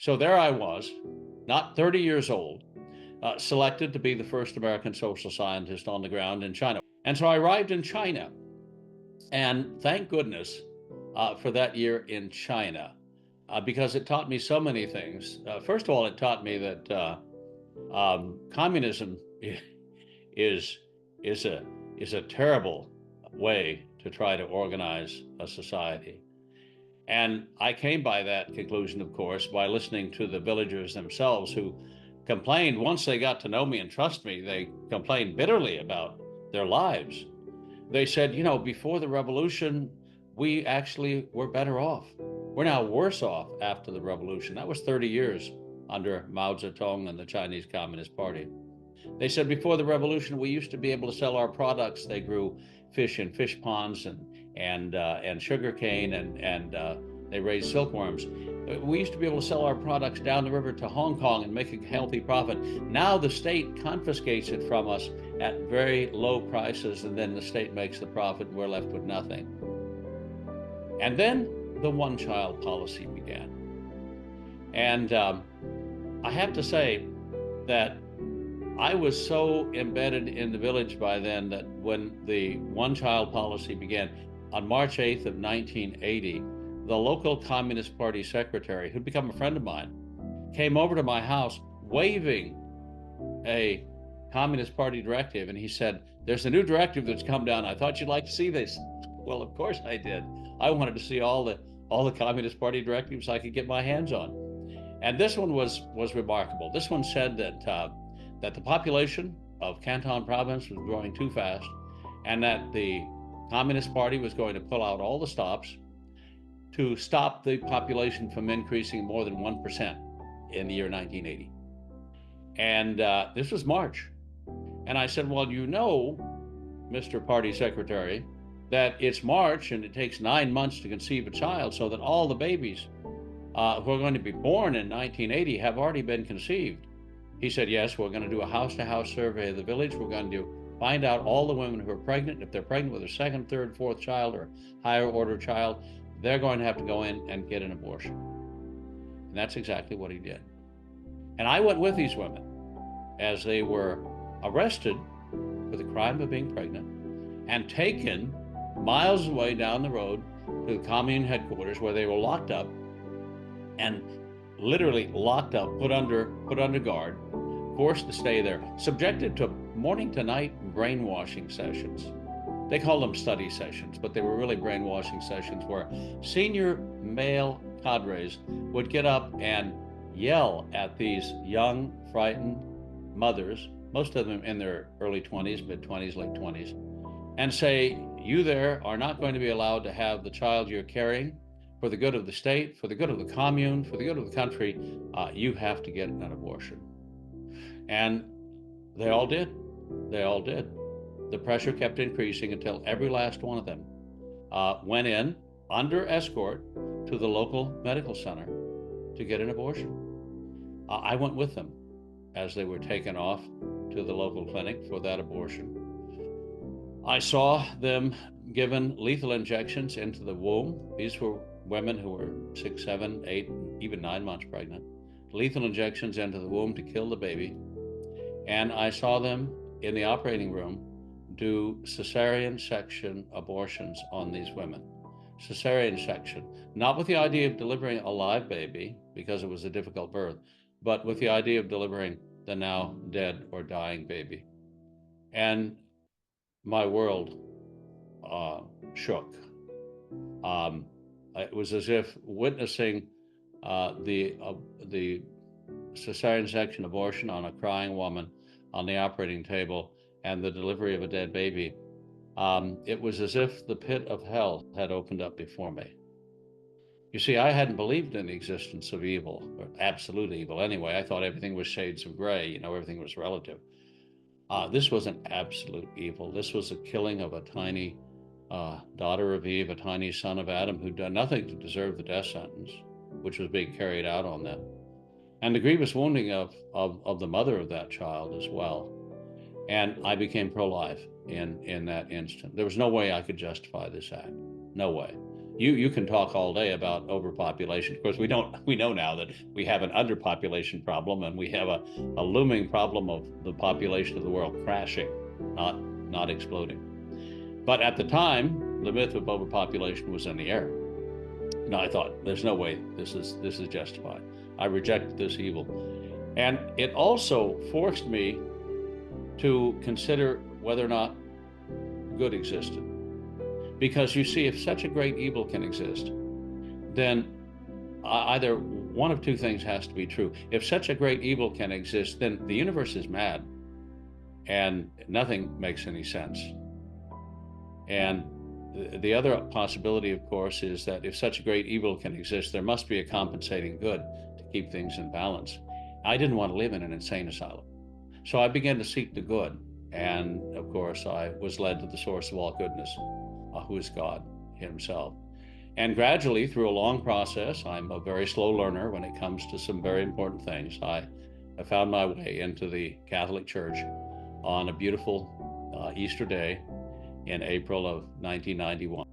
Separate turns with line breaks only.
So there I was, not 30 years old, selected to be the first American social scientist on the ground in China. And so I arrived in China, and thank goodness for that year in China, because it taught me so many things. First of all, it taught me that communism is is a is a terrible way to try to organize a society. And I came by that conclusion, of course, by listening to the villagers themselves who complained. Once they got to know me and trust me, they complained bitterly about their lives. They said, you know, before the revolution, we actually were better off. We're now worse off after the revolution. That was 30 years under Mao Zedong and the Chinese Communist Party. They said before the revolution, we used to be able to sell our products. They grew fish in fish ponds and sugar cane and they raised silkworms. We used to be able to sell our products down the river to Hong Kong and make a healthy profit. Now the state confiscates it from us at very low prices, and then the state makes the profit and we're left with nothing. And then the one-child policy began. And I have to say that I was so embedded in the village by then that when the one-child policy began, on March 8th of 1980, the local Communist Party secretary, who'd become a friend of mine, came over to my house waving a Communist Party directive, and he said, "There's a new directive that's come down. I thought you'd like to see this." Well, of course I did. I wanted to see all the Communist Party directives I could get my hands on. And this one was remarkable. This one said that the population of Canton province was growing too fast, and that the Communist Party was going to pull out all the stops to stop the population from increasing more than 1% in the year 1980. And this was March. And I said, well, you know, Mr. Party Secretary, that it's March and it takes 9 months to conceive a child, so that all the babies who are going to be born in 1980 have already been conceived. He said, yes, we're going to do a house-to-house survey of the village. We're going to find out all the women who are pregnant. If they're pregnant with a second, third, fourth child or higher order child, they're going to have to go in and get an abortion. And that's exactly what he did. And I went with these women as they were arrested for the crime of being pregnant and taken miles away down the road to the commune headquarters, where they were locked up, and literally locked up, put under guard, forced to stay there, subjected to morning to night brainwashing sessions. They call them study sessions, but they were really brainwashing sessions where senior male cadres would get up and yell at these young, frightened mothers, most of them in their early 20s, mid-20s, late 20s, and say, you there are not going to be allowed to have the child you're carrying. For the good of the state, for the good of the commune, for the good of the country, you have to get an abortion. And they all did. They all did. The pressure kept increasing until every last one of them went in under escort to the local medical center to get an abortion. I went with them as they were taken off to the local clinic for that abortion. I saw them given lethal injections into the womb. These were women who were 6, 7, 8, even 9 months pregnant. Lethal injections into the womb to kill the baby. And I saw them in the operating room do cesarean section abortions on these women. Cesarean section, not with the idea of delivering a live baby, because it was a difficult birth, but with the idea of delivering the now dead or dying baby. And my world shook. It was as if witnessing the cesarean section abortion on a crying woman on the operating table and the delivery of a dead baby. It was as if the pit of hell had opened up before me. You see, I hadn't believed in the existence of evil, or absolute evil anyway. I thought everything was shades of gray, you know, everything was relative. This was an absolute evil. This was a killing of a tiny daughter of Eve, a tiny son of Adam, who'd done nothing to deserve the death sentence, which was being carried out on them, and the grievous wounding of the mother of that child as well. And I became pro-life in that instant. There was no way I could justify this act. No way. You can talk all day about overpopulation. Of course, we know now that we have an underpopulation problem, and we have a looming problem of the population of the world crashing, not exploding. But at the time, the myth of overpopulation was in the air. And I thought, there's no way this is justified. I rejected this evil. And it also forced me to consider whether or not good existed. Because you see, if such a great evil can exist, then either one of two things has to be true. If such a great evil can exist, then the universe is mad and nothing makes any sense. And the other possibility, of course, is that if such a great evil can exist, there must be a compensating good to keep things in balance. I didn't want to live in an insane asylum. So I began to seek the good. And of course, I was led to the source of all goodness, who is God himself. And gradually, through a long process, I'm a very slow learner when it comes to some very important things. I found my way into the Catholic Church on a beautiful Easter day in April of 1991.